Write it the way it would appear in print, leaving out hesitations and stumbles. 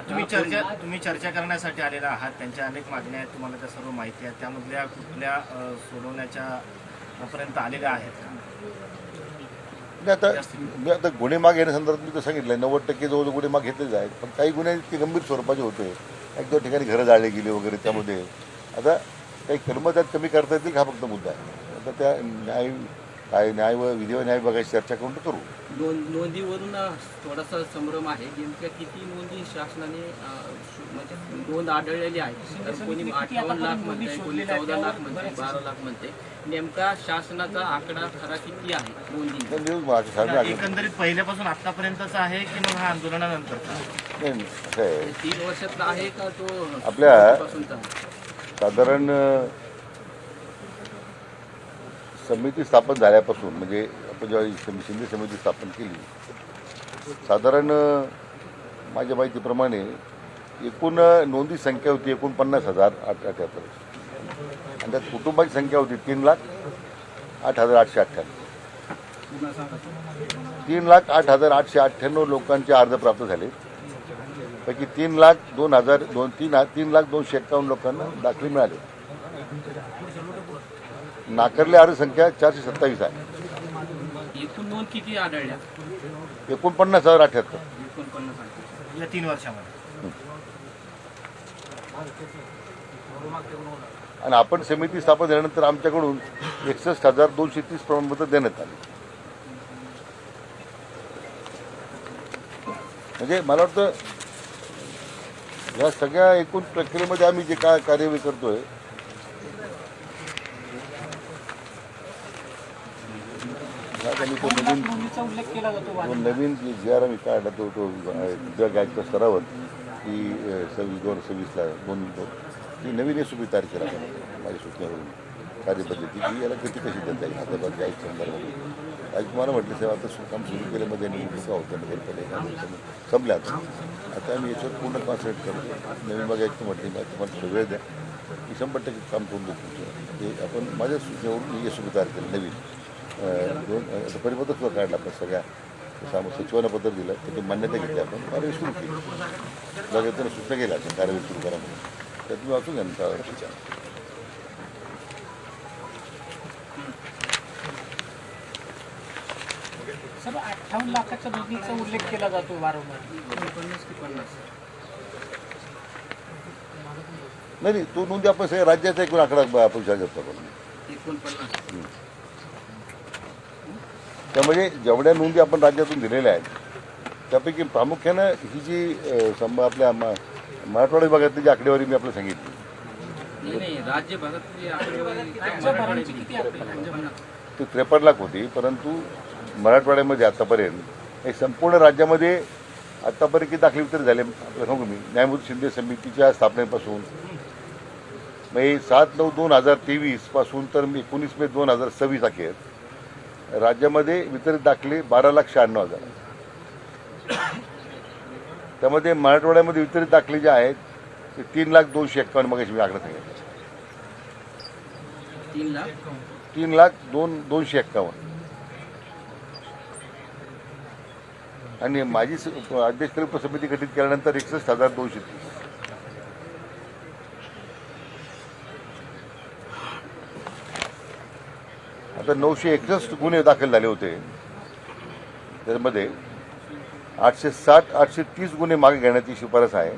तुम्ही चर्चा करण्यासाठी आलेला आहात. त्यांच्या अनेक मागण्या आहेत, तुम्हाला त्या सर्व माहिती आहे. त्यामधल्या कुठल्या सोडवण्याच्या पर्यंत आलेल्या आहेत? आता गुन्हे मागे घेण्यासंदर्भात मी तर सांगितलं 90% जवळ गुन्हे मागे घेतलेच आहेत, पण काही गुन्हे ते गंभीर स्वरूपाचे होते. एक दोन ठिकाणी घरं जाळली गेली वगैरे. त्यामध्ये आता काही कलमं त्यात कमी करता येतील हा फक्त मुद्दा आहे. आता त्या न्याय व विधी व न्याय विभागाची चर्चा करून करू. नोंदीवरून थोडासा संभ्रम आहे. नेमक्या किती नोंदी शासनाने म्हणजे नोंद आढळलेली आहे? तर कोणी 58 लाख म्हणते, कोणी 14 लाख म्हणते, 12 लाख म्हणते. नेमका शासनाचा आकडा खरा किती आहे नोंदी? एकंदरीत पहिल्यापासून आतापर्यंतचा आहे की मग हा आंदोलनानंतरचा? 3 वर्षातला आहे का तो आपल्या साधारण समिती स्थापन झाल्यापासून, म्हणजे आपण जेव्हा शिंदे समिती स्थापन केली, साधारण माझ्या माहितीप्रमाणे एकूण नोंदी संख्या होती 49,878 आणि त्यात कुटुंबाची संख्या होती 3,08,898. 3,08,898 लोकांचे अर्ज प्राप्त झाले. पैकी 3,02,251 लोकांना दाखले मिळाले. नाकारले अर्ज संख्या 427 आहे. एकूण नोंद किती आढळल्या? 49,078 या 3 वर्षामध्ये. आणि आपण समिती स्थापन झाल्यानंतर आमच्याकडून 61,230 प्रमाणपत्र देण्यात आले. म्हणजे मला वाटतं या सगळ्या एकूण प्रक्रियेमध्ये आम्ही जे काय कार्यवाही करतोय, नवीन जी आर आम्ही काढला तो विभाग आयुक्त स्तरावर की 26/2/26ला ती नवीन एसओपी तयार केला माझ्या सूचनेवरून कार्यपद्धती की याला गती कशी देता येईल. आता बघा एक संदर्भामध्ये आज तुम्हाला म्हटलं साहेब आता काम सुरू केल्यामध्ये निवडणुका होत्या नगरपालिका संपल्या. आता आम्ही याच्यावर पूर्ण कॉन्सन्ट्रेट करतो. नवीन बघा एक म्हटली तुम्हाला वेळ द्या की 100% काम करून देतो. ते आपण माझ्या सूचनेवरून एसओपी तयार केलं नवीन. परिपत्रक सुद्धा काढलं आपण सगळ्या सचिवांना पत्र दिलं, त्याची मान्यता घेतली. आपण कार्यवाही सुरू केली. त्यानं सूचना केल्या आपण कार्यवाही सुरू करा म्हणून. त्यात तुम्ही वाचून घ्या ना त्यावर. सर 58 लाखाच्या नोंदीचा उल्लेख केला जातो वारंवार. 50 की 50? नाही, तो नोंदी आपण सगळ्या राज्याचा एकूण आकडा आपण विचार करतो आपण. 49. त्यामध्ये जेवढ्या नोंदी आपण राज्यातून दिलेल्या आहेत त्यापैकी प्रामुख्यानं ही जी आपल्या मराठवाडा विभागातली जी आकडेवारी मी आपल्याला सांगितली, नाही राज्य भागातली आकडेवारी ती 53 लाख होती. परंतु मराठवाड्यामध्ये आतापर्यंत हे संपूर्ण राज्यामध्ये आतापर्यंत किती दाखले वितरित झाले आपल्याला सांगू मी. न्यायमूर्ती शिंदे समितीच्या स्थापनेपासून म्हणजे 7/9/2023 पासून तर 19 मे 2026 अखेर राज्यामध्ये वितरित दाखले 12,96,000. त्यामध्ये मराठवाड्यामध्ये वितरित दाखले जे आहेत ते 3,02,51 मग मी आकडा सांगितलं. 3,02,251 आणि माझी अध्यक्षीय उपसमिती गठीत केल्यानंतर 61,230. आता 961 गुन्हे दाखल झाले होते. त्यामध्ये 860-830 गुन्हे मागे घेण्याची शिफारस आहे.